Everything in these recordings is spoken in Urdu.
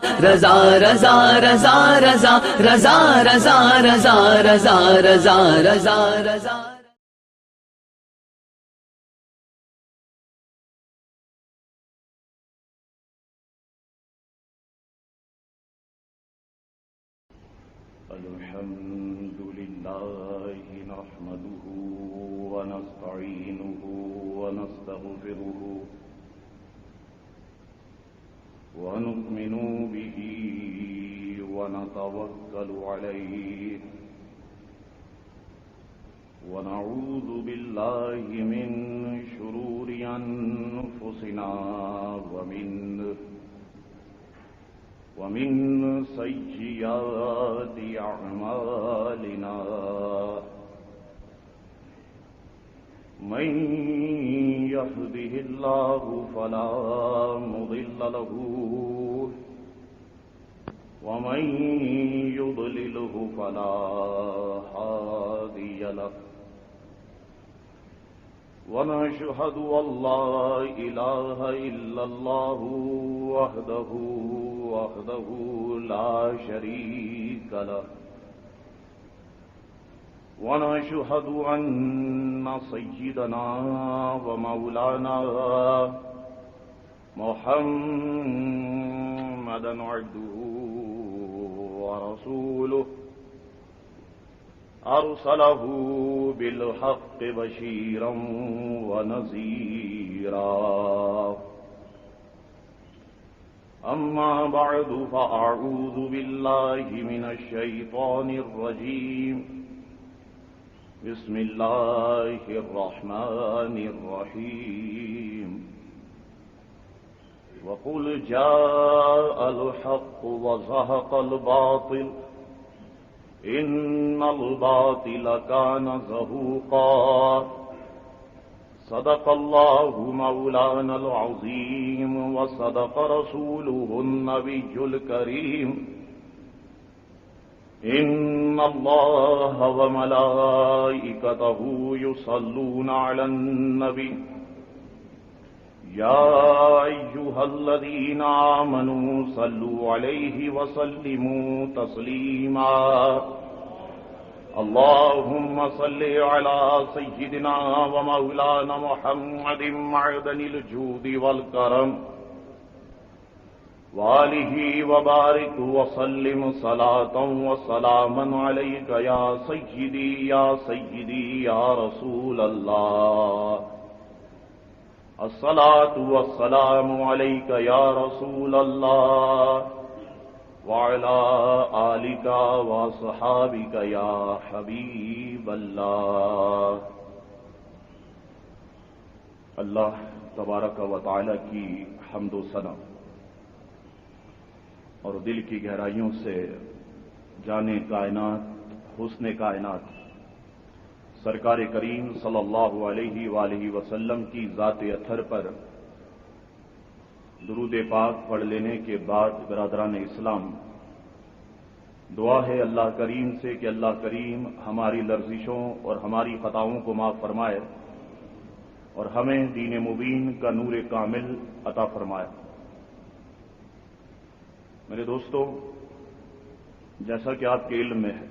رضا رضا رضا رضا رضا رضا رضا رضا رضا رضا رضا الحمد لله نحمده ونستعينه ونستغفره ونؤمن به ونتوكل عليه ونعوذ بالله من شرور أنفسنا ومن سيئات أعمالنا من يهده الله فلا مضل له ومن يضلله فلا هادي له ونشهد أن لا إله إلا الله وحده لا شريك له ونشهد أن سيدنا ومولانا محمدا عبده ورسوله أرسله بالحق بشيرا ونذيرا أما بعد فأعوذ بالله من الشيطان الرجيم بسم الله الرحمن الرحيم وقل جاء الحق وزهق الباطل إن الباطل كان زهوقا صدق الله مولانا العظيم وصدق رسوله النبي الكريم إن الله وملائكته يصلون على النبي يا أيها الذين آمنوا صلوا عليه وسلموا تسليما اللهم صل على سيدنا ومولانا محمد معدن الجود والكرم وآله وبارك وسلم صلاة وسلاما عليك يا سيدي يا سيدي يا رسول الله الصلاة والسلام عليك يا رسول الله وعلى آلك وصحابك يا حبيب الله. اللہ تبارک و تعالی کی حمد و ثنا اور دل کی گہرائیوں سے جانے کائنات حسن کائنات سرکار کریم صلی اللہ علیہ وآلہ وسلم کی ذات اطہر پر درود پاک پڑھ لینے کے بعد برادران اسلام دعا ہے اللہ کریم سے کہ اللہ کریم ہماری لرزشوں اور ہماری خطاؤں کو معاف فرمائے اور ہمیں دین مبین کا نور کامل عطا فرمائے. میرے دوستو، جیسا کہ آپ کے علم میں ہے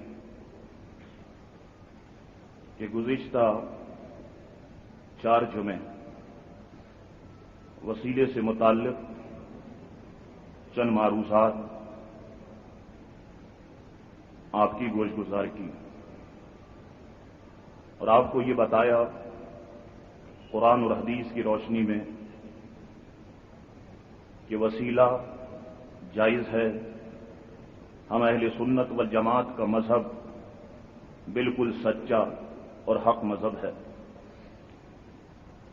کہ گزشتہ 4 جمعے وسیلے سے متعلق چند معروضات آپ کی گوش گزار کی اور آپ کو یہ بتایا قرآن اور حدیث کی روشنی میں کہ وسیلہ جائز ہے. ہم اہل سنت والجماعت کا مذہب بالکل سچا اور حق مذہب ہے.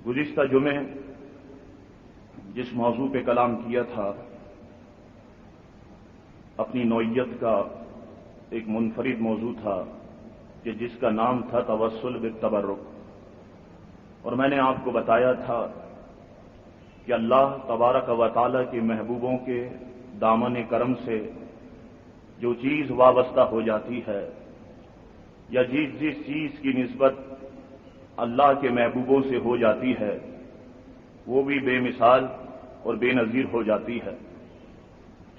گزشتہ جمعے جس موضوع پہ کلام کیا تھا اپنی نوعیت کا ایک منفرد موضوع تھا کہ جس کا نام تھا توسل بالتبرک، اور میں نے آپ کو بتایا تھا کہ اللہ تبارک و تعالی کے محبوبوں کے دامن کرم سے جو چیز وابستہ ہو جاتی ہے یا جس چیز کی نسبت اللہ کے محبوبوں سے ہو جاتی ہے وہ بھی بے مثال اور بے نظیر ہو جاتی ہے.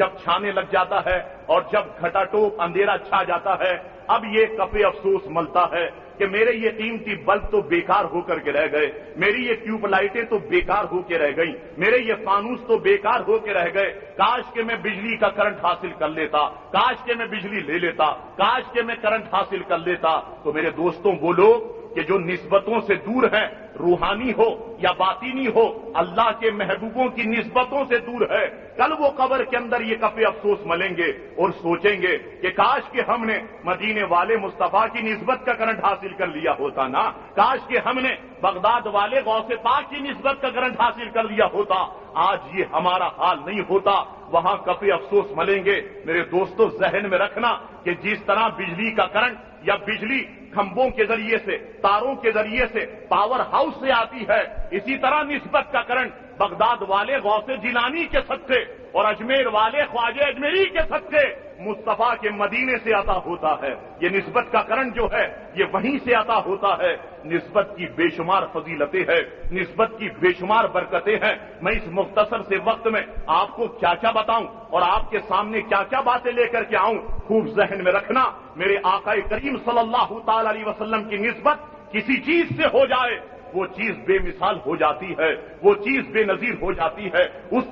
جب چھانے لگ جاتا ہے اور جب کھٹاٹوپ اندھیرا چھا جاتا ہے، اب یہ کفِ افسوس ملتا ہے کہ میرے یہ قیمتی بلب تو بیکار ہو کر کے رہ گئے، میری یہ ٹیوب لائٹیں تو بیکار ہو کے رہ گئیں، میرے یہ فانوس تو بیکار ہو کے رہ گئے، کاش کہ میں بجلی کا کرنٹ حاصل کر لیتا، کاش کہ میں بجلی لے لیتا، کاش کہ میں کرنٹ حاصل کر لیتا۔ تو میرے دوستوں، وہ لوگ کہ جو نسبتوں سے دور ہیں، روحانی ہو یا باطینی ہو، اللہ کے محبوبوں کی نسبتوں سے دور ہے، کل وہ قبر کے اندر یہ کفِ افسوس ملیں گے اور سوچیں گے کہ کاش کہ ہم نے مدینے والے مصطفیٰ کی نسبت کا کرنٹ حاصل کر لیا ہوتا نا، کاش کہ ہم نے بغداد والے غوث پاک کی نسبت کا کرنٹ حاصل کر لیا ہوتا۔ آج یہ ہمارا حال نہیں ہوتا، وہاں کفِ افسوس ملیں گے۔ میرے دوستو، ذہن میں رکھنا کہ جس طرح بجلی کا کرنٹ یا بجلی کھمبوں کے ذریعے سے، تاروں کے ذریعے سے، پاور ہاؤس سے آتی ہے، اسی طرح نسبت کا کرنٹ بغداد والے غوث جیلانی کے صدقے اور اجمیر والے خواجہ اجمیری کے صدقے مصطفیٰ کے مدینے سے عطا ہوتا ہے۔ یہ نسبت کا کرنٹ جو ہے یہ وہیں سے عطا ہوتا ہے۔ نسبت کی بے شمار فضیلتیں ہیں، نسبت کی بے شمار برکتیں ہیں۔ میں اس مختصر سے وقت میں آپ کو کیا کیا بتاؤں اور آپ کے سامنے کیا کیا باتیں لے کر کے آؤں، خوب ذہن میں رکھنا۔ میرے آقا کریم صلی اللہ تعالی علیہ وسلم کی نسبت کسی چیز سے ہو جائے، وہ چیز بے مثال ہو جاتی ہے، وہ چیز بے نظیر ہو جاتی ہے، اس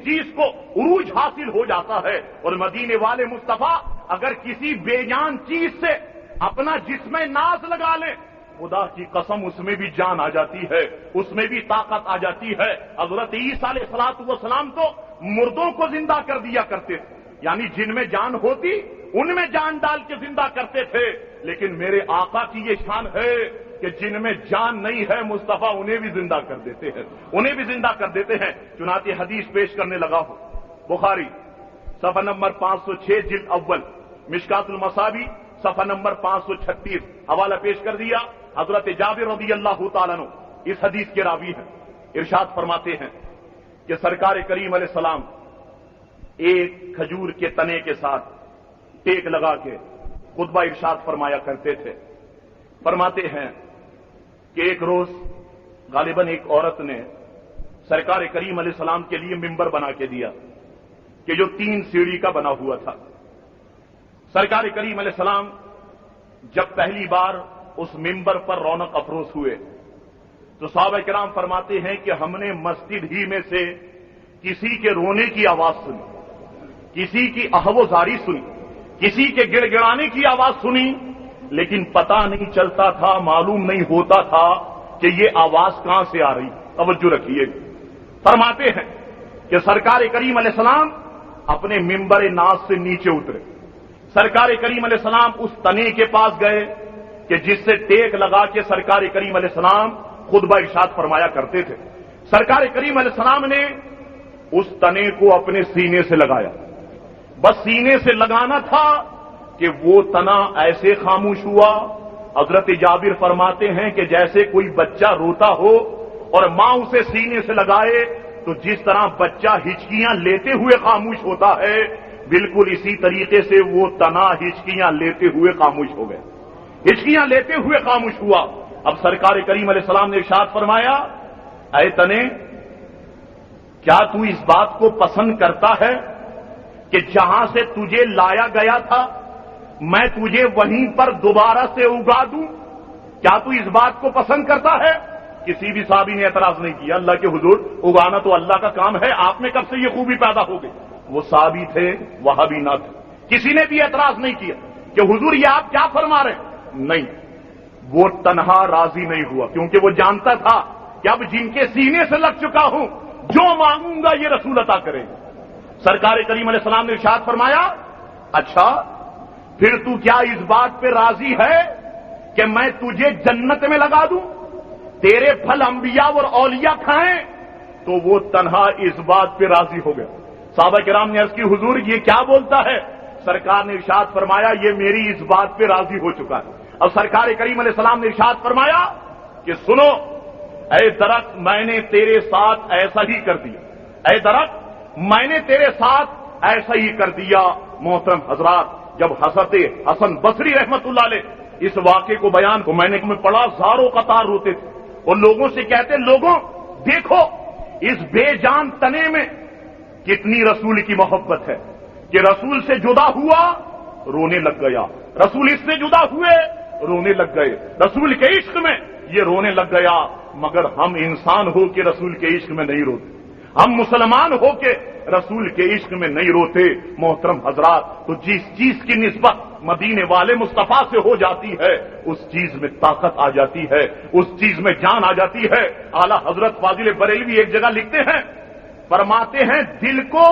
چیز کو عروج حاصل ہو جاتا ہے۔ اور مدینے والے مصطفیٰ اگر کسی بے جان چیز سے اپنا جسم ناز لگا لیں، خدا کی قسم اس میں بھی جان آ جاتی ہے، اس میں بھی طاقت آ جاتی ہے۔ حضرت عیسیٰ علیہ السلام تو مردوں کو زندہ کر دیا کرتے تھے، یعنی جن میں جان ہوتی ان میں جان ڈال کے زندہ کرتے تھے۔ لیکن میرے آقا کی یہ شان ہے کہ جن میں جان نہیں ہے مصطفیٰ انہیں بھی زندہ کر دیتے ہیں، انہیں بھی زندہ کر دیتے ہیں۔ چنانچہ حدیث پیش کرنے لگا ہوں، بخاری صفحہ نمبر 506 جلد اول، مشکات المصابیح صفحہ نمبر 536، حوالہ پیش کر دیا۔ حضرت جابر رضی اللہ تعالیٰ عنہ اس حدیث کے راوی ہیں، ارشاد فرماتے ہیں کہ سرکار کریم علیہ السلام ایک کھجور کے تنے کے ساتھ ٹیک لگا کے خطبہ ارشاد فرمایا کرتے تھے۔ فرماتے ہیں کہ ایک روز غالباً ایک عورت نے سرکار کریم علیہ السلام کے لیے ممبر بنا کے دیا کہ جو 3 سیڑھی کا بنا ہوا تھا۔ سرکار کریم علیہ السلام جب پہلی بار اس ممبر پر رونق افروز ہوئے تو صحابہ کرام فرماتے ہیں کہ ہم نے مسجد ہی میں سے کسی کے رونے کی آواز سنی، کسی کی اہو زاری سنی، کسی کے گڑ گڑانے کی آواز سنی، لیکن پتہ نہیں چلتا تھا، معلوم نہیں ہوتا تھا کہ یہ آواز کہاں سے آ رہی۔ توجہ رکھیے، فرماتے ہیں کہ سرکار کریم علیہ السلام اپنے ممبر ناز سے نیچے اترے، سرکار کریم علیہ السلام اس تنے کے پاس گئے کہ جس سے ٹیک لگا کے سرکار کریم علیہ السلام خطبہ ارشاد فرمایا کرتے تھے۔ سرکار کریم علیہ السلام نے اس تنے کو اپنے سینے سے لگایا، بس سینے سے لگانا تھا کہ وہ تنا ایسے خاموش ہوا، حضرت جابر فرماتے ہیں کہ جیسے کوئی بچہ روتا ہو اور ماں اسے سینے سے لگائے تو جس طرح بچہ ہچکیاں لیتے ہوئے خاموش ہوتا ہے، بالکل اسی طریقے سے وہ تنا ہچکیاں لیتے ہوئے خاموش ہو گئے، ہچکیاں لیتے ہوئے خاموش ہوا۔ اب سرکار کریم علیہ السلام نے ارشاد فرمایا، اے تنے، کیا تو اس بات کو پسند کرتا ہے کہ جہاں سے تجھے لایا گیا تھا میں تجھے وہیں پر دوبارہ سے اگا دوں؟ کیا تو اس بات کو پسند کرتا ہے؟ کسی بھی صحابی نے اعتراض نہیں کیا، اللہ کے حضور اگانا تو اللہ کا کام ہے، آپ میں کب سے یہ خوبی پیدا ہو گئی؟ وہ صحابی تھے، وہابی نہ تھے، کسی نے بھی اعتراض نہیں کیا کہ حضور یہ آپ کیا فرما رہے ہیں؟ نہیں، وہ تنہا راضی نہیں ہوا، کیونکہ وہ جانتا تھا کہ اب جن کے سینے سے لگ چکا ہوں جو مانگوں گا یہ رسول عطا کرے گا۔ سرکار کریم علیہ السلام نے ارشاد فرمایا، اچھا پھر تو کیا اس بات پہ راضی ہے کہ میں تجھے جنت میں لگا دوں، تیرے پھل انبیاء اور اولیاء کھائیں؟ تو وہ تنہا اس بات پہ راضی ہو گیا۔ صحابہ کرام نے عرض کی، حضور یہ کیا بولتا ہے؟ سرکار نے ارشاد فرمایا، یہ میری اس بات پہ راضی ہو چکا ہے۔ اب سرکار کریم علیہ السلام نے ارشاد فرمایا کہ سنو اے درخت، میں نے تیرے ساتھ ایسا ہی کر دیا، اے درخت میں نے تیرے ساتھ ایسا ہی کر دیا۔ محترم حضرات، جب حضرت حسن بصری رحمت اللہ علیہ اس واقعے کو بیان کو میں نے پڑھا، زاروں قطار روتے تھے اور لوگوں سے کہتے، لوگوں دیکھو اس بے جان تنے میں کتنی رسول کی محبت ہے، کہ رسول سے جدا ہوا رونے لگ گیا، رسول اس سے جدا ہوئے رونے لگ گئے، رسول کے عشق میں یہ رونے لگ گیا، مگر ہم انسان ہو کے رسول کے عشق میں نہیں روتے، ہم مسلمان ہو کے رسول کے عشق میں نہیں روتے۔ محترم حضرات، تو جس چیز کی نسبت مدینے والے مصطفیٰ سے ہو جاتی ہے اس چیز میں طاقت آ جاتی ہے، اس چیز میں جان آ جاتی ہے۔ اعلیٰ حضرت فاضل بریلوی ایک جگہ لکھتے ہیں، فرماتے ہیں دل کو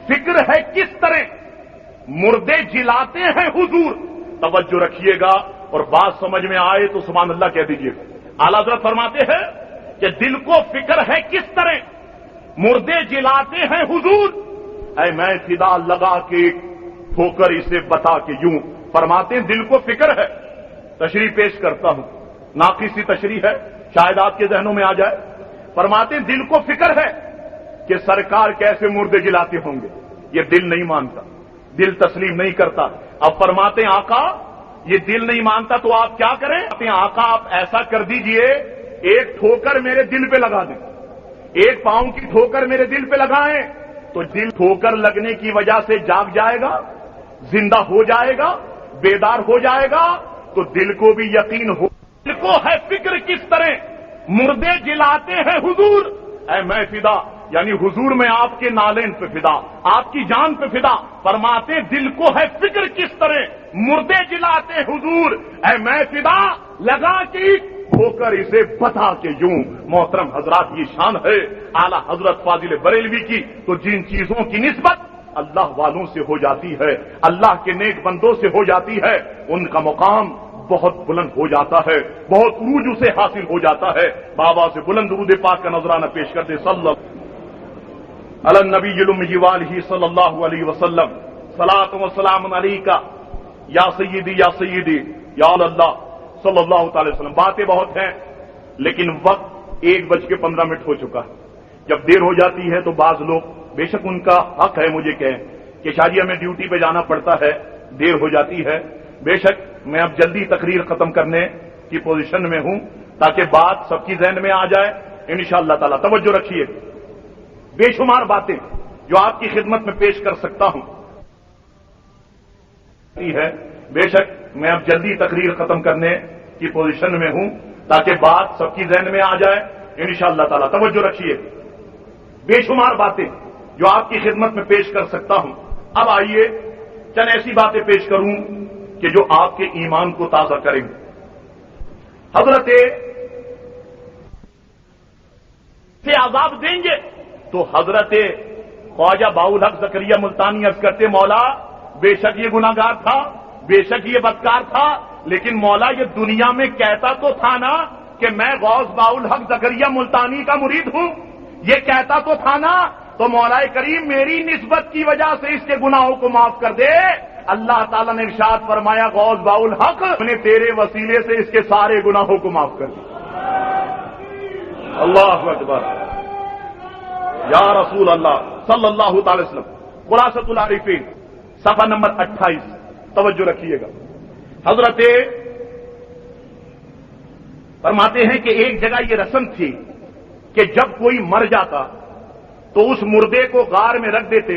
فکر ہے کس طرح مردے جلاتے ہیں حضور۔ توجہ رکھیے گا اور بات سمجھ میں آئے تو سبحان اللہ کہہ دیجیے گا۔ اعلیٰ حضرت فرماتے ہیں کہ دل کو فکر ہے کس طرح مردے جلاتے ہیں حضور، اے میں فدا لگا کے ٹھوکر اسے بتا کے یوں۔ فرماتے ہیں دل کو فکر ہے، تشریح پیش کرتا ہوں، ناقص سی تشریح ہے شاید آپ کے ذہنوں میں آ جائے۔ فرماتے ہیں دل کو فکر ہے کہ سرکار کیسے مردے جلاتے ہوں گے، یہ دل نہیں مانتا، دل تسلیم نہیں کرتا۔ اب فرماتے ہیں آقا یہ دل نہیں مانتا تو آپ کیا کریں؟ آقا آپ ایسا کر دیجئے ایک ٹھوکر میرے دل پہ لگا دیں، ایک پاؤں کی ٹھوکر میرے دل پہ لگائیں تو دل ٹھوکر لگنے کی وجہ سے جاگ جائے گا، زندہ ہو جائے گا، بیدار ہو جائے گا، تو دل کو بھی یقین ہو۔ دل کو ہے فکر کس طرح مردے جلاتے ہیں حضور، اے میں فدا، یعنی حضور میں آپ کے نالین پہ فدا، آپ کی جان پہ فدا۔ فرماتے دل کو ہے فکر کس طرح مردے جلاتے حضور، اے میں فدا لگا کے ہو کر اسے بتا کے یوں۔ محترم حضرات یہ شان ہے اعلیٰ حضرت فاضل بریلوی کی، تو جن چیزوں کی نسبت اللہ والوں سے ہو جاتی ہے، اللہ کے نیک بندوں سے ہو جاتی ہے، ان کا مقام بہت بلند ہو جاتا ہے، بہت عروج اسے حاصل ہو جاتا ہے۔ بابا سے بلند درود پاک کا نذرانہ پیش کرتے صلی اللہ علی النبی الامی والہ صلی اللہ علیہ وسلم، صلاۃ و سلام علیکہ یا سیدی یا اللہ صلی اللہ تعالی وسلم۔ باتیں بہت ہیں لیکن وقت 1:15 ہو چکا ہے۔ جب دیر ہو جاتی ہے تو بعض لوگ، بے شک ان کا حق ہے مجھے کہیں کہ شاہ جی ہمیں ڈیوٹی پہ جانا پڑتا ہے، دیر ہو جاتی ہے، بے شک میں اب جلدی تقریر ختم کرنے کی پوزیشن میں ہوں تاکہ بات سب کی ذہن میں آ جائے انشاءاللہ تعالی۔ توجہ رکھیے، بے شمار باتیں جو آپ کی خدمت میں پیش کر سکتا ہوں ہے، بے شک میں اب جلدی تقریر ختم کرنے کی پوزیشن میں ہوں تاکہ بات سب کی ذہن میں آ جائے انشاءاللہ تعالی۔ توجہ رکھیے، بے شمار باتیں جو آپ کی خدمت میں پیش کر سکتا ہوں۔ اب آئیے چند ایسی باتیں پیش کروں کہ جو آپ کے ایمان کو تازہ کریں گے۔ حضرت سے عذاب دیں گے تو حضرت خواجہ باؤل حق زکریا ملتانی عرض کرتے مولا بے شک یہ گناہگار تھا، بے شک یہ بدکار تھا، لیکن مولا یہ دنیا میں کہتا تو تھا نا کہ میں غوث باؤل حق زکریا ملتانی کا مرید ہوں، یہ کہتا تو تھا نا، تو مولا کریم میری نسبت کی وجہ سے اس کے گناہوں کو معاف کر دے۔ اللہ تعالیٰ نے ارشاد فرمایا غوث باؤل حق نے تیرے وسیلے سے اس کے سارے گناہوں کو معاف کر دیا۔ اللہ اکبر، یا رسول اللہ صلی اللہ تعالی وسلم۔ خلاصۃ العارفین صفحہ نمبر 28، توجہ رکھیے گا۔ حضرت فرماتے ہیں کہ ایک جگہ یہ رسم تھی کہ جب کوئی مر جاتا تو اس مردے کو غار میں رکھ دیتے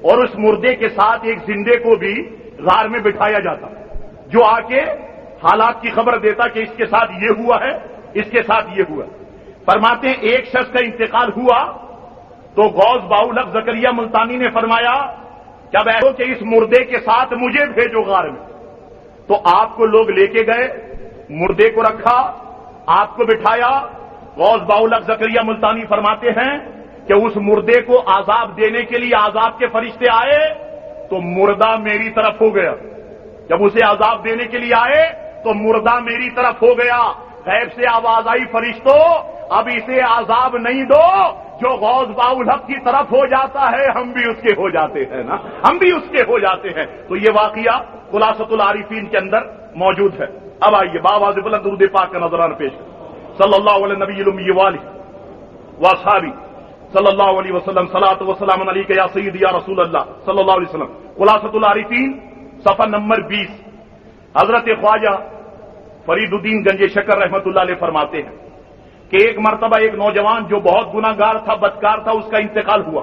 اور اس مردے کے ساتھ ایک زندے کو بھی غار میں بٹھایا جاتا جو آ کے حالات کی خبر دیتا کہ اس کے ساتھ یہ ہوا ہے، اس کے ساتھ یہ ہوا۔ فرماتے ہیں ایک شخص کا انتقال ہوا تو غوث باؤل حق زکریا ملتانی نے فرمایا جب ایسو کہ اس مردے کے ساتھ مجھے بھیجو غار میں، تو آپ کو لوگ لے کے گئے، مردے کو رکھا، آپ کو بٹھایا۔ غوث باؤل حق زکریا ملتانی فرماتے ہیں کہ اس مردے کو عذاب دینے کے لیے عذاب کے فرشتے آئے تو مردہ میری طرف ہو گیا۔ جب اسے عذاب دینے کے لیے آئے تو مردہ میری طرف ہو گیا۔ غیب سے آواز آئی فرشتوں اب اسے عذاب نہیں دو، جو غوث باؤل حق کی طرف ہو جاتا ہے ہم بھی اس کے ہو جاتے ہیں نا، ہم بھی اس کے ہو جاتے ہیں۔ تو یہ واقعہ خلاصۃ العارفین کے اندر موجود ہے۔ اب آئیے بآواز بلند درود پاک کا نذرانہ پیش کریں۔ صلی اللہ علیہ نبی الامی والہ واصحابہ صلی اللہ علیہ وسلم، صلاۃ و سلام علیکہ یا سیدی یا رسول اللہ صلی اللہ علیہ وسلم۔ خلاصۃ العارفین صفحہ نمبر 20۔ حضرت خواجہ فرید الدین گنج شکر رحمۃ اللہ علیہ فرماتے ہیں کہ ایک مرتبہ ایک نوجوان جو بہت گناہگار تھا، بدکار تھا، اس کا انتقال ہوا۔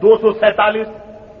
247।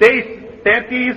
23, 33,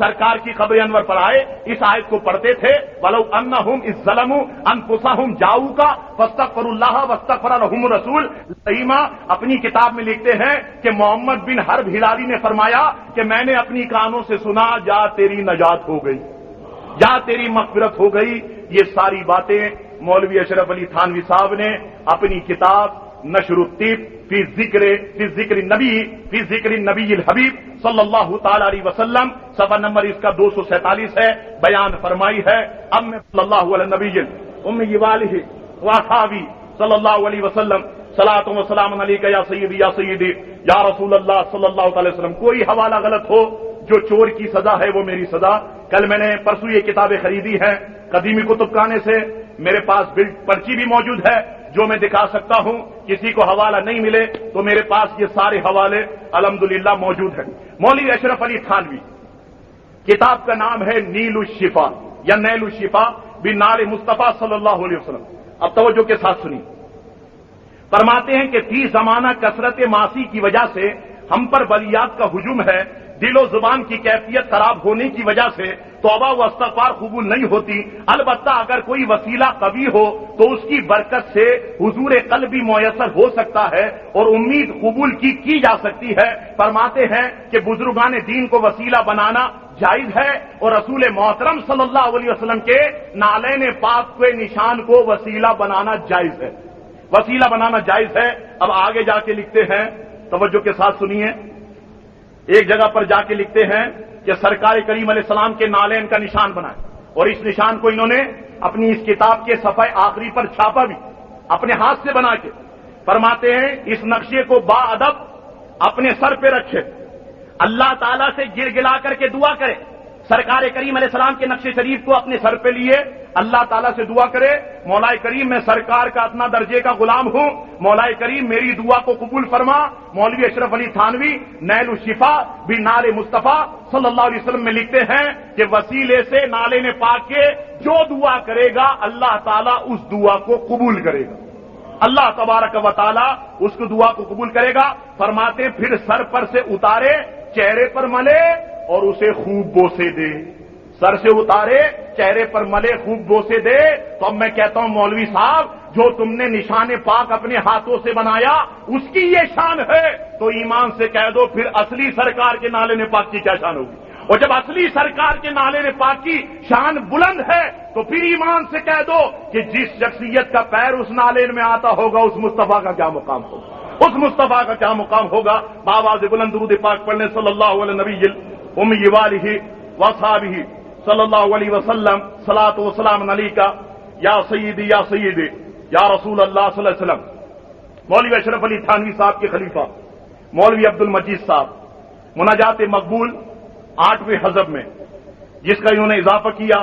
سرکار کی قبر انور پر آئے اس آیت کو پڑھتے تھے وَلَوْ أَنَّهُمْ إِذْ ظَلَمُوا أَنفُسَهُمْ جَاءُوكَ فَاسْتَغْفَرُوا اللَّهَ وَاسْتَغْفَرَ لَهُمُ الرَّسُولُ رحیمہ اپنی کتاب میں لکھتے ہیں کہ محمد بن حرب ہلالی نے فرمایا کہ میں نے اپنی کانوں سے سنا جا تیری نجات ہو گئی، جا تیری مغفرت ہو گئی۔ یہ ساری باتیں مولوی اشرف علی تھانوی صاحب نے اپنی کتاب نشر الطب فی ذکر النبی الحبیب صلی اللہ تعالی علیہ وسلم صفحہ نمبر اس کا 247 ہے، بیان فرمائی ہے۔ اب میں صلی اللہ علیہ نبی امی والہ واصحابہ صلی اللہ علیہ وسلم صلاۃ و سلام علیک یا سیدی یا رسول اللہ صلی اللہ علیہ وسلم۔ کوئی حوالہ غلط ہو، جو چور کی سزا ہے وہ میری سزا۔ کل میں نے پرسوں یہ کتابیں خریدی ہیں قدیمی کتب خانے سے، میرے پاس بلڈ پرچی بھی موجود ہے جو میں دکھا سکتا ہوں۔ کسی کو حوالہ نہیں ملے تو میرے پاس یہ سارے حوالے الحمدللہ موجود ہیں۔ مولوی اشرف علی تھانوی، کتاب کا نام ہے نیل الشفا یا نیل الشفا بنال مصطفیٰ صلی اللہ علیہ وسلم۔ اب توجہ کے ساتھ سنیے، فرماتے ہیں کہ فی زمانہ کثرت معاصی کی وجہ سے ہم پر بلیات کا ہجوم ہے، دل و زبان کی کیفیت خراب ہونے کی وجہ سے توبہ و استغفار قبول نہیں ہوتی۔ البتہ اگر کوئی وسیلہ قوی ہو تو اس کی برکت سے حضور قلبی میسر ہو سکتا ہے اور امید قبول کی جا سکتی ہے۔ فرماتے ہیں کہ بزرگان دین کو وسیلہ بنانا جائز ہے اور رسول محترم صلی اللہ علیہ وسلم کے نالین پاک کے نشان کو وسیلہ بنانا جائز ہے، وسیلہ بنانا جائز ہے۔ اب آگے جا کے لکھتے ہیں، توجہ کے ساتھ سنیے، ایک جگہ پر جا کے لکھتے ہیں کہ سرکار کریم علیہ السلام کے نالین کا نشان بنائے اور اس نشان کو انہوں نے اپنی اس کتاب کے صفحہ آخری پر چھاپا بھی اپنے ہاتھ سے بنا کے۔ فرماتے ہیں اس نقشے کو با ادب اپنے سر پہ رکھے، اللہ تعالیٰ سے گر گلا کر کے دعا کرے، سرکار کریم علیہ السلام کے نقش شریف کو اپنے سر پہ لیے اللہ تعالیٰ سے دعا کرے، مولا کریم میں سرکار کا اتنا درجے کا غلام ہوں، مولا کریم میری دعا کو قبول فرما۔ مولوی اشرف علی تھانوی نیل الشفا بنال مصطفیٰ صلی اللہ علیہ وسلم میں لکھتے ہیں کہ وسیلے سے نالے نے پاک کے جو دعا کرے گا اللہ تعالیٰ اس دعا کو قبول کرے گا، اللہ تبارک و تعالیٰ اس کو دعا کو قبول کرے گا۔ فرماتے پھر سر پر سے اتارے چہرے پر ملے اور اسے خوب بوسے دے، سر سے اتارے چہرے پر ملے خوب بوسے دے۔ تو اب میں کہتا ہوں مولوی صاحب جو تم نے نشان پاک اپنے ہاتھوں سے بنایا اس کی یہ شان ہے تو ایمان سے کہہ دو پھر اصلی سرکار کے نالے نے پاک کی کیا شان ہوگی؟ اور جب اصلی سرکار کے نالے نے پاک کی شان بلند ہے تو پھر ایمان سے کہہ دو کہ جس شخصیت کا پیر اس نالے میں آتا ہوگا اس مصطفیٰ کا کیا مقام ہوگا، اس مصطفیٰ کا کیا مقام ہوگا۔ بآواز بلند درود پاک پڑھنے صلی اللہ علیہ نبی امی والہ واصحابہ صلی اللہ علیہ وسلم صلاۃ و سلام علیک یا سیدی یا رسول اللہ صلی اللہ علیہ وسلم۔ مولوی اشرف علی تھانوی صاحب کے خلیفہ مولوی عبد المجید صاحب مناجات مقبول 8ویں حزب میں جس کا انہوں نے اضافہ کیا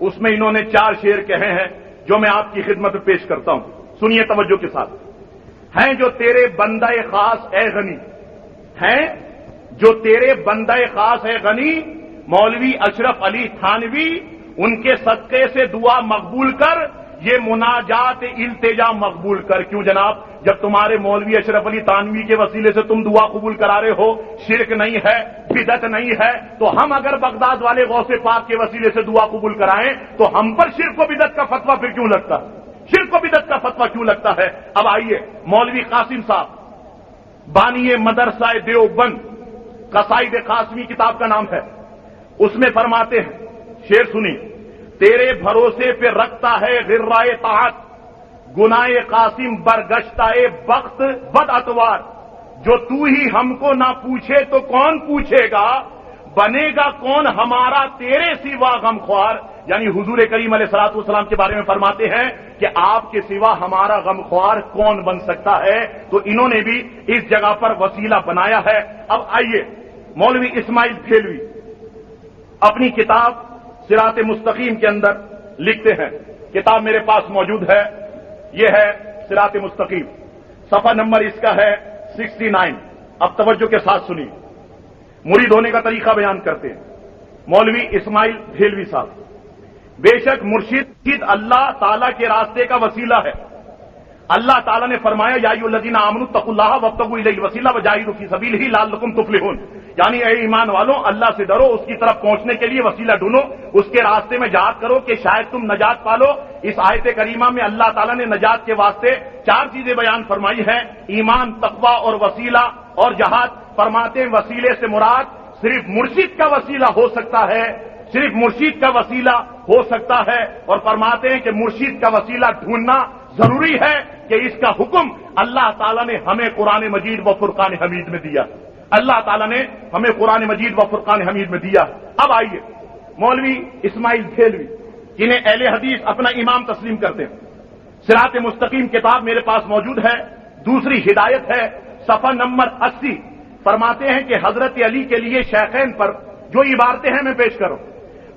اس میں انہوں نے 4 شعر کہے ہیں جو میں آپ کی خدمت میں پیش کرتا ہوں، سنیے توجہ کے ساتھ۔ ہیں جو تیرے بندہ خاص اے غنی، ہیں جو تیرے بندہ خاص اے غنی، مولوی اشرف علی تھانوی ان کے صدقے سے دعا مقبول کر، یہ مناجات التجا مقبول کر۔ کیوں جناب؟ جب تمہارے مولوی اشرف علی تھانوی کے وسیلے سے تم دعا قبول کرا رہے ہو، شرک نہیں ہے، بدعت نہیں ہے، تو ہم اگر بغداد والے غوث پاک کے وسیلے سے دعا قبول کرائیں تو ہم پر شرک و بدعت کا فتویٰ پھر کیوں لگتا ہے؟ شرک و بدعت کا فتویٰ کیوں لگتا ہے؟ اب آئیے مولوی قاسم صاحب بانی مدرسہ دیوبند، قصائد قاسمی کتاب کا نام ہے، اس میں فرماتے ہیں، شعر سنی، تیرے بھروسے پہ رکھتا ہے غرائے طاعت، گناہ قاسم برگشتہ بخت بد اتوار، جو تو ہی ہم کو نہ پوچھے تو کون پوچھے گا، بنے گا کون ہمارا تیرے سوا غمخوار۔ یعنی حضور کریم علیہ الصلوۃ والسلام کے بارے میں فرماتے ہیں کہ آپ کے سوا ہمارا غمخوار کون بن سکتا ہے، تو انہوں نے بھی اس جگہ پر وسیلہ بنایا ہے۔ اب آئیے مولوی اسماعیل پھیلوی اپنی کتاب صراط مستقیم کے اندر لکھتے ہیں، کتاب میرے پاس موجود ہے، یہ ہے صراط مستقیم، صفحہ نمبر اس کا ہے 69۔ اب توجہ کے ساتھ سنیے، مرید ہونے کا طریقہ بیان کرتے ہیں مولوی اسماعیل پھیلوی صاحب۔ بے شک مرشد اللہ تعالی کے راستے کا وسیلہ ہے، اللہ تعالیٰ نے فرمایا یا ایھاالذین آمنوا اتقوا اللہ وابتغوا الیہ الوسیلہ وجاہدوا فی سبیلہ لعلکم تفلحون، یعنی اے ایمان والوں اللہ سے ڈرو، اس کی طرف پہنچنے کے لیے وسیلہ ڈھونڈو، اس کے راستے میں جہاد کرو کہ شاید تم نجات پالو۔ اس آیت کریمہ میں اللہ تعالیٰ نے نجات کے واسطے 4 چیزیں بیان فرمائی ہیں، ایمان، تقوی اور وسیلہ اور جہاد۔ فرماتے ہیں وسیلے سے مراد صرف مرشد کا وسیلہ ہو سکتا ہے، صرف مرشد کا وسیلہ ہو سکتا ہے، اور فرماتے ہیں کہ مرشد کا وسیلہ ڈھونڈنا ضروری ہے کہ اس کا حکم اللہ تعالیٰ نے ہمیں قرآن مجید و فرقان حمید میں دیا، اللہ تعالیٰ نے ہمیں قرآن مجید و فرقان حمید میں دیا۔ اب آئیے مولوی اسماعیل دھیلوی جنہیں اہل حدیث اپنا امام تسلیم کرتے ہیں، صراط مستقیم کتاب میرے پاس موجود ہے، دوسری ہدایت ہے، صفحہ نمبر 80، فرماتے ہیں کہ حضرت علی کے لیے شیخین پر جو عبارتیں ہیں میں پیش کروں،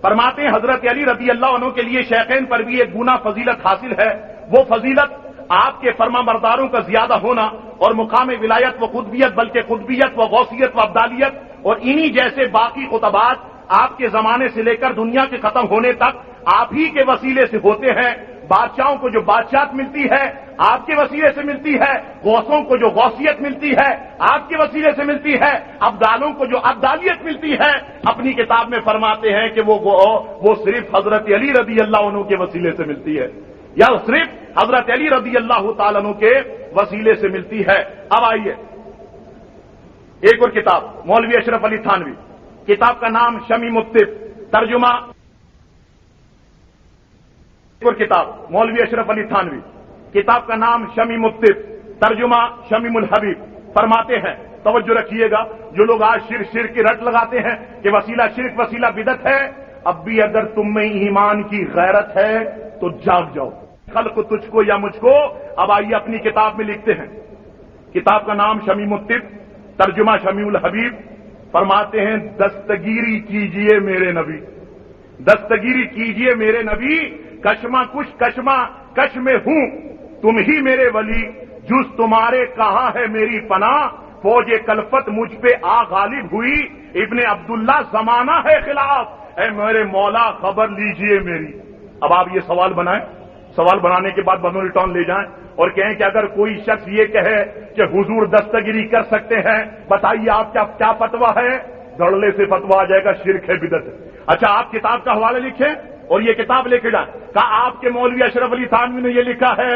فرماتے ہیں حضرت علی رضی اللہ عنہ کے لیے شیخین پر بھی ایک گنا فضیلت حاصل ہے، وہ فضیلت آپ کے فرما برداروں کا زیادہ ہونا اور مقام ولایت و قطبیت، بلکہ قطبیت و غوثیت و ابدالیت اور انہی جیسے باقی خطبات آپ کے زمانے سے لے کر دنیا کے ختم ہونے تک آپ ہی کے وسیلے سے ہوتے ہیں۔ بادشاہوں کو جو بادشاہت ملتی ہے آپ کے وسیلے سے ملتی ہے، غوثوں کو جو غوثیت ملتی ہے آپ کے وسیلے سے ملتی ہے، ابدالوں کو جو ابدالیت ملتی ہے اپنی کتاب میں فرماتے ہیں کہ وہ صرف حضرت علی رضی اللہ عنہ کے وسیلے سے ملتی ہے، یا صرف حضرت علی رضی اللہ تعالیٰ عنہ کے وسیلے سے ملتی ہے۔ اب آئیے ایک اور کتاب مولوی اشرف علی تھانوی، کتاب کا نام شمیم الطب، ترجمہ، ایک اور کتاب مولوی اشرف علی تھانوی، کتاب کا نام شمیم الطب، ترجمہ شمیم الحبیب، فرماتے ہیں توجہ رکھیے گا، جو لوگ آج شرک کی رٹ لگاتے ہیں کہ وسیلہ شرک وسیلہ بدعت ہے، اب بھی اگر تم میں ایمان کی غیرت ہے تو جاگ جاؤ، خلق تجھ کو یا مجھ کو۔ اب آئیے اپنی کتاب میں لکھتے ہیں، کتاب کا نام شمیم الطب، ترجمہ شمیم الحبیب، فرماتے ہیں دستگیری کیجئے میرے نبی، دستگیری کیجئے میرے نبی، کشمہ کش میں ہوں تم ہی میرے ولی، جز تمہارے کہا ہے میری پناہ، فوج کلفت مجھ پہ آ غالب ہوئی، ابن عبداللہ زمانہ ہے خلاف، اے میرے مولا خبر لیجئے میری۔ اب آپ یہ سوال بنائیں، سوال بنانے کے بعد بنو ریٹون لے جائیں اور کہیں کہ اگر کوئی شخص یہ کہے کہ حضور دستگیری کر سکتے ہیں، بتائیے آپ کیا فتویٰ ہے؟ دھڑلے سے فتویٰ آ جائے گا شرک ہے بدعت ہے۔ اچھا آپ کتاب کا حوالہ لکھیں اور یہ کتاب لے کے جائیں، کہا آپ کے مولوی اشرف علی تھانوی نے یہ لکھا ہے؟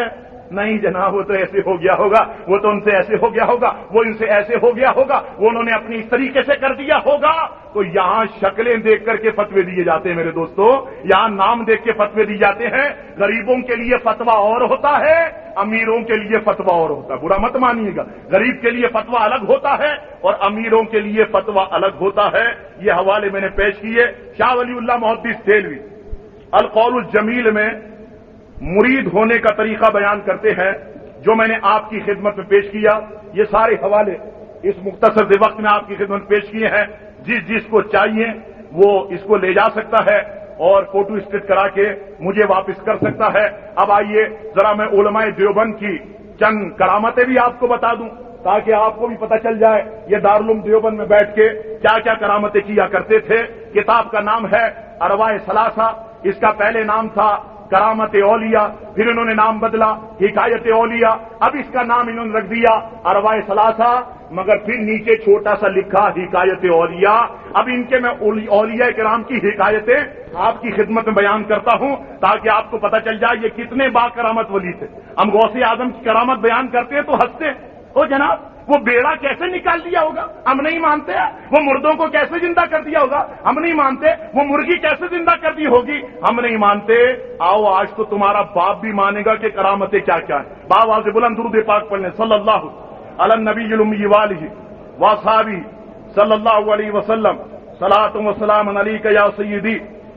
نہیں جناب، وہ تو ایسے ہو گیا ہوگا، وہ تو ان سے ایسے ہو گیا ہوگا، وہ ان سے ایسے ہو گیا ہوگا، وہ انہوں نے اپنی اس طریقے سے کر دیا ہوگا۔ تو یہاں شکلیں دیکھ کر کے فتوے دیے جاتے ہیں میرے دوستوں، یہاں نام دیکھ کے فتوے دیے جاتے ہیں۔ غریبوں کے لیے فتویٰ اور ہوتا ہے، امیروں کے لیے فتویٰ اور ہوتا ہے، برا مت مانیے گا، غریب کے لیے فتویٰ الگ ہوتا ہے اور امیروں کے لیے فتویٰ الگ ہوتا ہے۔ یہ حوالے میں نے پیش کیے۔ شاہ ولی اللہ محدث دہلوی القول الجمیل میں مرید ہونے کا طریقہ بیان کرتے ہیں، جو میں نے آپ کی خدمت میں پیش کیا۔ یہ سارے حوالے اس مختصر سے وقت میں آپ کی خدمت میں پیش کیے ہیں، جس کو چاہیے وہ اس کو لے جا سکتا ہے اور فوٹو اسٹیٹ کرا کے مجھے واپس کر سکتا ہے۔ اب آئیے ذرا میں علماء دیوبند کی چند کرامتیں بھی آپ کو بتا دوں تاکہ آپ کو بھی پتہ چل جائے یہ دارالعلوم دیوبند میں بیٹھ کے کیا کیا کرامتیں کیا کرتے تھے۔ کتاب کا نام ہے ارواح ثلاثہ، اس کا پہلے نام تھا کرامت اولیاء، پھر انہوں نے نام بدلا حکایت اولیاء، اب اس کا نام انہوں نے رکھ دیا ارواح ثلاثہ، مگر پھر نیچے چھوٹا سا لکھا حکایت اولیاء۔ اب ان کے میں اولیاء کرام کی حکایتیں آپ کی خدمت میں بیان کرتا ہوں تاکہ آپ کو پتہ چل جائے یہ کتنے با کرامت ولی تھے۔ ہم غوث اعظم کی کرامت بیان کرتے ہیں تو ہنستے ہیں، او جناب وہ بیڑا کیسے نکال دیا ہوگا، ہم نہیں مانتے۔ وہ مردوں کو کیسے زندہ کر دیا ہوگا، ہم نہیں مانتے۔ وہ مرغی کیسے زندہ کر دی ہوگی، ہم نہیں مانتے۔ آؤ آج تو تمہارا باپ بھی مانے گا کہ کرامتیں کیا کیا ہیں۔ باواز بلند درود پاک پڑھنے صلی اللہ علی النبی الامی والہ واصحابہ صلی اللہ علیہ وسلم، صلاۃ و سلام علیک یا سیدی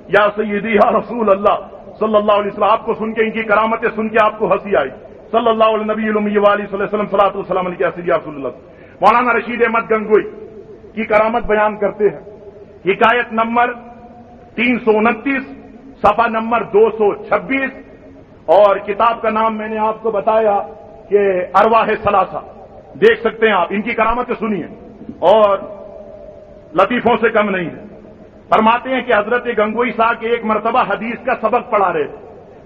یا رسول اللہ صلی اللہ علیہ وسلم۔ آپ کو سن کے ان کی کرامتیں سن کے آپ کو ہنسی آئی۔ صلی اللہ علیہ نبی الامی والہ صلی اللہ علیہ وسلم، صلاۃ و سلام علیک یا سیدی یا رسول اللہ۔ مولانا رشید احمد گنگوئی کی کرامت بیان کرتے ہیں، حکایت نمبر 329، صفحہ نمبر 226، اور کتاب کا نام میں نے آپ کو بتایا کہ ارواح ثلاثہ، دیکھ سکتے ہیں آپ، ان کی کرامتیں سنیے اور لطیفوں سے کم نہیں ہے۔ فرماتے ہیں کہ حضرت گنگوئی صاحب ایک مرتبہ حدیث کا سبق پڑھا رہے تھے۔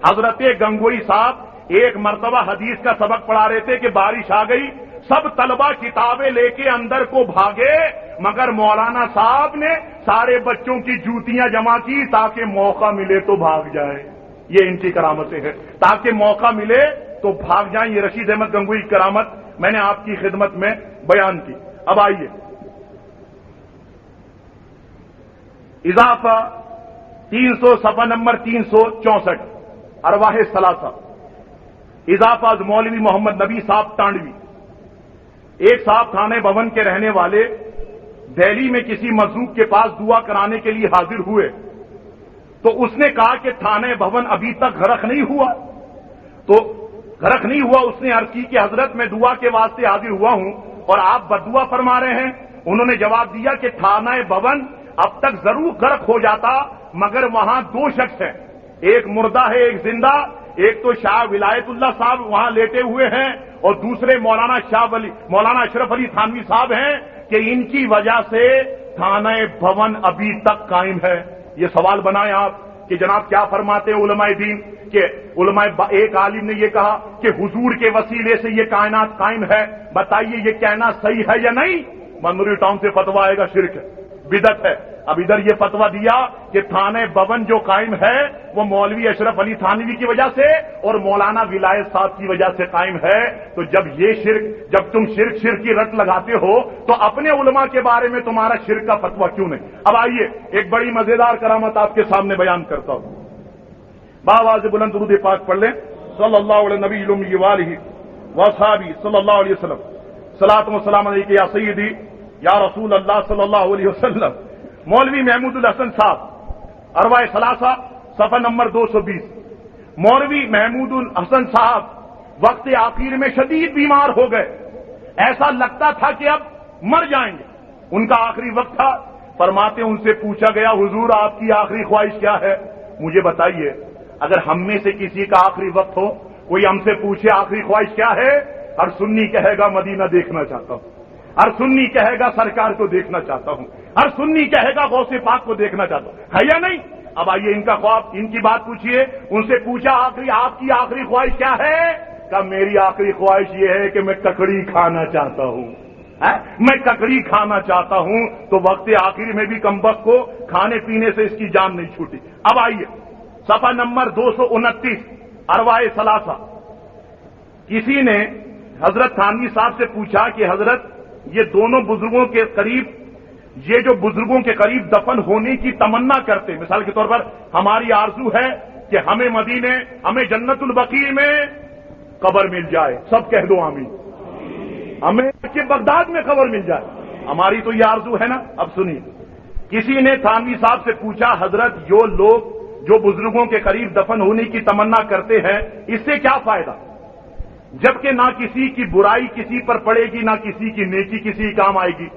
حضرت گنگوئی صاحب ایک مرتبہ حدیث کا سبق پڑھا رہے تھے کہ بارش آ گئی، سب طلبہ کتابیں لے کے اندر کو بھاگے، مگر مولانا صاحب نے سارے بچوں کی جوتیاں جمع کی تاکہ موقع ملے تو بھاگ جائے. یہ ان کی کرامتیں ہیں، تاکہ موقع ملے تو بھاگ جائیں. یہ رشید احمد گنگوئی کی کرامت میں نے آپ کی خدمت میں بیان کی. اب آئیے اضافہ 300 صفحہ نمبر 364 ارواح ثلاثہ، اضافہ مولوی محمد نبی صاحب تانڈوی. ایک صاحب تھانے بھون کے رہنے والے دہلی میں کسی مظلوم کے پاس دعا کرانے کے لیے حاضر ہوئے تو اس نے کہا کہ تھانے بھون ابھی تک غرق نہیں ہوا. تو غرق نہیں ہوا، اس نے عرض کی کہ حضرت میں دعا کے واسطے حاضر ہوا ہوں اور آپ بدعا فرما رہے ہیں. انہوں نے جواب دیا کہ تھانہ بھون اب تک ضرور غرق ہو جاتا، مگر وہاں دو شخص ہیں، ایک مردہ ہے ایک زندہ. ایک تو شاہ ولایت اللہ صاحب وہاں لیٹے ہوئے ہیں اور دوسرے مولانا اشرف علی تھانوی صاحب ہیں کہ ان کی وجہ سے تھانہ بھون ابھی تک قائم ہے. یہ سوال بنائیں آپ کہ جناب کیا فرماتے ہیں علماء دین کہ ایک عالم نے یہ کہا کہ حضور کے وسیلے سے یہ کائنات قائم ہے، بتائیے یہ کہنا صحیح ہے یا نہیں؟ منوری ٹاؤن سے فتویٰ آئے گا شرک ہے، بدعت ہے. اب ادھر یہ فتویٰ دیا کہ تھانہ بھون جو قائم ہے وہ مولوی اشرف علی تھانوی کی وجہ سے اور مولانا ولایت صاحب کی وجہ سے قائم ہے. تو جب تم شرک کی رٹ لگاتے ہو تو اپنے علماء کے بارے میں تمہارا شرک کا فتویٰ کیوں نہیں؟ اب آئیے ایک بڑی مزیدار کرامت آپ کے سامنے بیان کرتا ہوں. باواز بلند درود پاک پڑھ لیں. صلی اللہ علیہ نبی الامی والہ وصحابہ صلی اللہ علیہ وسلم. صلاۃ و سلام علیک یا سیدی یا رسول اللہ صلی اللہ علیہ وسلم. مولوی محمود الحسن صاحب ارواح ثلاثہ صفحہ نمبر 220. مولوی محمود الحسن صاحب وقت آخر میں شدید بیمار ہو گئے، ایسا لگتا تھا کہ اب مر جائیں گے. ان کا آخری وقت تھا. فرماتے ان سے پوچھا گیا حضور آپ کی آخری خواہش کیا ہے؟ مجھے بتائیے اگر ہم میں سے کسی کا آخری وقت ہو، کوئی ہم سے پوچھے آخری خواہش کیا ہے، ہر سنی کہے گا مدینہ دیکھنا چاہتا ہوں، ہر سنی کہے گا سرکار کو دیکھنا چاہتا ہوں، ہر سنی کہے گا غوث پاک کو دیکھنا چاہتا ہوں، ہے یا نہیں؟ اب آئیے ان کا خواب، ان کی بات پوچھیے. ان سے پوچھا آپ کی آخری خواہش کیا ہے؟ کہا میری آخری خواہش یہ ہے کہ میں ککڑی کھانا چاہتا ہوں، میں ککڑی کھانا چاہتا ہوں. تو وقت آخر میں بھی کمبخت کو کھانے پینے سے اس کی جان نہیں چھوٹی. اب آئیے صفحہ نمبر 229 ارواح ثلاثہ. کسی نے حضرت تھانوی صاحب سے پوچھا کہ حضرت یہ دونوں بزرگوں کے قریب، یہ جو بزرگوں کے قریب دفن ہونے کی تمنا کرتے، مثال کے طور پر ہماری آرزو ہے کہ ہمیں مدینے، ہمیں جنت البقیع میں قبر مل جائے، سب کہہ دو آمین. ہمیں کہ بغداد میں قبر مل جائے، ہماری تو یہ آرزو ہے نا. اب سنیے، کسی نے تھانوی صاحب سے پوچھا حضرت جو لوگ جو بزرگوں کے قریب دفن ہونے کی تمنا کرتے ہیں اس سے کیا فائدہ، جبکہ نہ کسی کی برائی کسی پر پڑے گی، نہ کسی کی نیکی کسی کام آئے گی.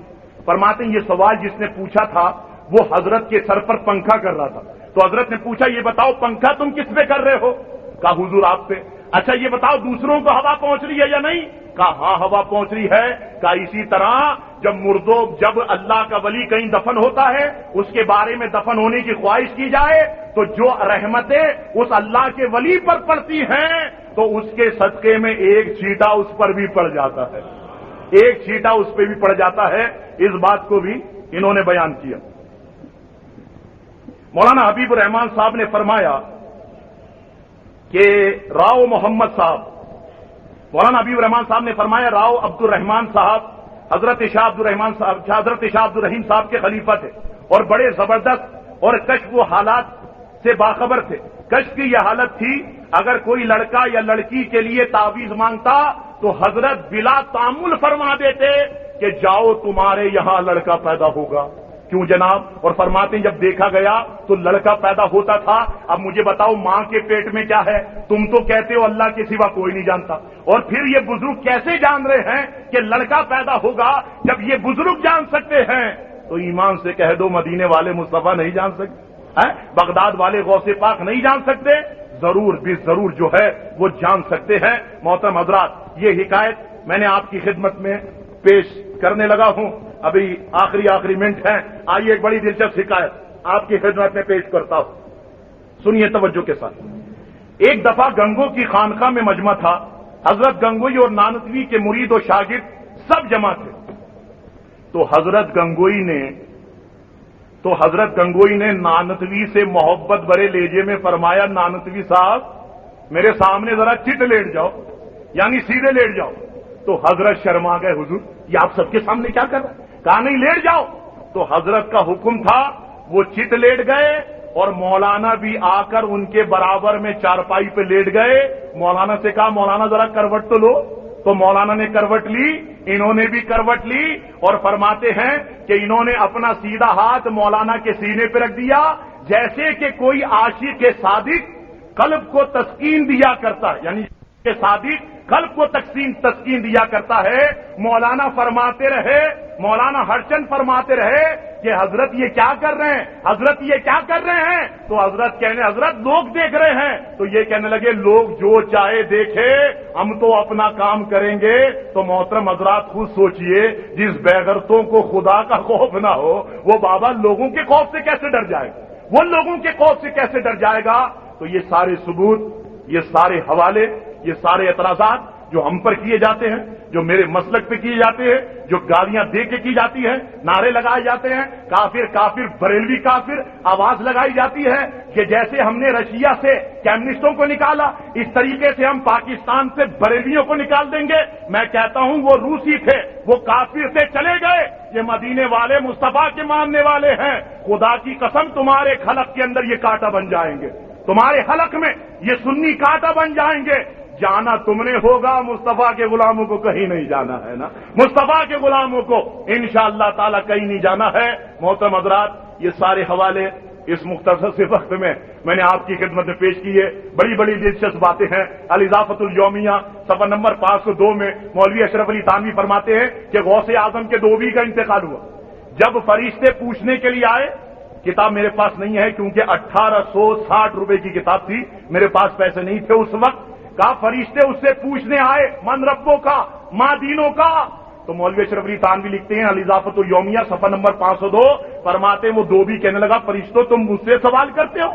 فرماتے ہیں یہ سوال جس نے پوچھا تھا وہ حضرت کے سر پر پنکھا کر رہا تھا. تو حضرت نے پوچھا یہ بتاؤ پنکھا تم کس پہ کر رہے ہو؟ کہا حضور آپ پہ. اچھا یہ بتاؤ دوسروں کو ہوا پہنچ رہی ہے یا نہیں؟ کہا ہاں ہوا پہنچ رہی ہے. کہا اسی طرح جب اللہ کا ولی کہیں دفن ہوتا ہے اس کے بارے میں دفن ہونے کی خواہش کی جائے تو جو رحمتیں اس اللہ کے ولی پر پڑتی ہیں تو اس کے صدقے میں ایک چھینٹا اس پر بھی پڑ جاتا ہے، ایک چھینٹا اس پہ بھی پڑ جاتا ہے. اس بات کو بھی انہوں نے بیان کیا. مولانا حبیب الرحمان صاحب نے فرمایا کہ راؤ محمد صاحب، مولانا حبیب الرحمان صاحب نے فرمایا راؤ عبد الرحمان صاحب حضرت شاہ عبد الرحیم صاحب کے خلیفہ تھے اور بڑے زبردست اور کشف و حالات سے باخبر تھے. کشف کی یہ حالت تھی اگر کوئی لڑکا یا لڑکی کے لیے تعویذ مانگتا تو حضرت بلا تعامل فرما دیتے کہ جاؤ تمہارے یہاں لڑکا پیدا ہوگا. کیوں جناب؟ اور فرماتے ہیں جب دیکھا گیا تو لڑکا پیدا ہوتا تھا. اب مجھے بتاؤ ماں کے پیٹ میں کیا ہے؟ تم تو کہتے ہو اللہ کے سوا کوئی نہیں جانتا، اور پھر یہ بزرگ کیسے جان رہے ہیں کہ لڑکا پیدا ہوگا؟ جب یہ بزرگ جان سکتے ہیں تو ایمان سے کہہ دو مدینے والے مصطفیٰ نہیں جان سکتے، بغداد والے غوث پاک نہیں جان سکتے؟ ضرور بھی ضرور جو ہے وہ جان سکتے ہیں. محترم حضرات، یہ حکایت میں نے آپ کی خدمت میں پیش کرنے لگا ہوں. ابھی آخری منٹ ہیں. آئیے ایک بڑی دلچسپ حکایت آپ کی خدمت میں پیش کرتا ہوں، سنیے توجہ کے ساتھ. ایک دفعہ گنگو کی خانقاہ میں مجمع تھا، حضرت گنگوئی اور نانوتوی کے مرید و شاگرد سب جمع تھے۔ تو حضرت گنگوئی نے نانوتوی سے محبت بھرے لہجے میں فرمایا، نانوتوی صاحب میرے سامنے ذرا چت لیٹ جاؤ، یعنی سیدھے لیٹ جاؤ۔ تو حضرت شرما گئے، حضور یہ آپ سب کے سامنے کیا کر رہے ہیں؟ کہا نہیں لیٹ جاؤ۔ تو حضرت کا حکم تھا، وہ چت لیٹ گئے اور مولانا بھی آ کر ان کے برابر میں چارپائی پہ لیٹ گئے۔ مولانا سے کہا مولانا ذرا کروٹ تو لو، تو مولانا نے کروٹ لی، انہوں نے بھی کروٹ لی، اور فرماتے ہیں کہ انہوں نے اپنا سیدھا ہاتھ مولانا کے سینے پہ رکھ دیا، جیسے کہ کوئی عاشق کے صادق قلب کو تسکین دیا کرتا ہے، یعنی کہ صادق قلب کو تسکین دیا کرتا ہے۔ مولانا فرماتے رہے، مولانا ہرچند فرماتے رہے کہ حضرت یہ کیا کر رہے ہیں، حضرت یہ کیا کر رہے ہیں؟ تو حضرت لوگ دیکھ رہے ہیں۔ تو یہ کہنے لگے لوگ جو چاہے دیکھے، ہم تو اپنا کام کریں گے۔ تو محترم حضرات خود سوچئے، جس بے غیرتوں کو خدا کا خوف نہ ہو، وہ بابا لوگوں کے خوف سے کیسے ڈر جائے گا؟ وہ لوگوں کے خوف سے کیسے ڈر جائے گا؟ تو یہ سارے ثبوت، یہ سارے حوالے، یہ سارے اعتراضات جو ہم پر کیے جاتے ہیں، جو میرے مسلک پہ کیے جاتے ہیں، جو گالیاں دے کے کی جاتی ہیں، نعرے لگائے جاتے ہیں، کافر کافر بریلوی کافر آواز لگائی جاتی ہے کہ جیسے ہم نے رشیا سے کمیونسٹوں کو نکالا، اس طریقے سے ہم پاکستان سے بریلویوں کو نکال دیں گے۔ میں کہتا ہوں وہ روسی تھے، وہ کافر سے چلے گئے، یہ مدینے والے مصطفیٰ کے ماننے والے ہیں۔ خدا کی قسم تمہارے حلق کے اندر یہ کانٹا بن جائیں گے، تمہارے حلق میں یہ سنی کانٹا بن جائیں گے۔ جانا تم نے ہوگا، مصطفیٰ کے غلاموں کو کہیں نہیں جانا ہے نا، مصطفیٰ کے غلاموں کو انشاءاللہ تعالی کہیں نہیں جانا ہے۔ محترم حضرات، یہ سارے حوالے اس مختصر سے وقت میں نے آپ کی خدمت میں پیش کیے۔ بڑی بڑی دلچسپ باتیں ہیں۔ الاضافۃ الیومیہ صفحہ نمبر 502 میں مولوی اشرف علی تھانوی فرماتے ہیں کہ غوث اعظم کے دوبی کا انتقال ہوا۔ جب فرشتے پوچھنے کے لیے آئے، کتاب میرے پاس نہیں ہے کیونکہ 1860 روپے کی کتاب تھی، میرے پاس پیسے نہیں تھے اس وقت، کہا فرشتے اس سے پوچھنے آئے من ربوں کا، ماں دینوں کا۔ تو مولوی اشرف علی تھانوی لکھتے ہیں الاضافۃ الیومیہ صفحہ نمبر 502، فرماتے ہیں وہ دھوبی کہنے لگا فرشتوں تم مجھ سے سوال کرتے ہو،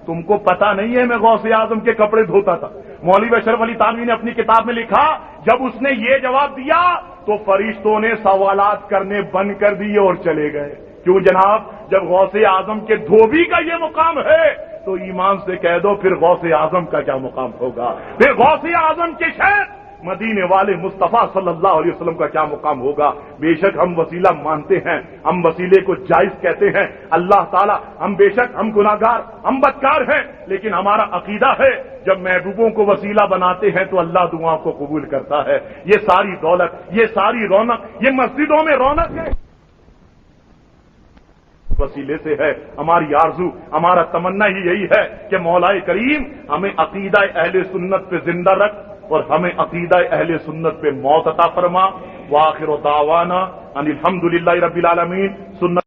تم کو پتا نہیں ہے میں غوث اعظم کے کپڑے دھوتا تھا۔ مولوی اشرف علی تھانوی نے اپنی کتاب میں لکھا جب اس نے یہ جواب دیا تو فرشتوں نے سوالات کرنے بند کر دیے اور چلے گئے۔ کیوں جناب؟ جب غوث اعظم کے دھوبی کا یہ مقام ہے تو ایمان سے کہہ دو پھر غوث اعظم کا کیا مقام ہوگا، پھر غوث اعظم کے شیخ مدینے والے مصطفیٰ صلی اللہ علیہ وسلم کا کیا مقام ہوگا۔ بے شک ہم وسیلہ مانتے ہیں، ہم وسیلے کو جائز کہتے ہیں، اللہ تعالیٰ بے شک ہم گناہگار، ہم بدکار ہیں، لیکن ہمارا عقیدہ ہے جب محبوبوں کو وسیلہ بناتے ہیں تو اللہ دعا کو قبول کرتا ہے۔ یہ ساری دولت، یہ ساری رونق، یہ مسجدوں میں رونق ہے، وسیلے سے ہے۔ ہماری آرزو، ہمارا تمنا ہی یہی ہے کہ مولا کریم ہمیں عقیدہ اہل سنت پہ زندہ رکھ اور ہمیں عقیدہ اہل سنت پہ موت عطا فرما۔ وآخر دعوانا ان الحمدللہ رب العالمین۔ سنت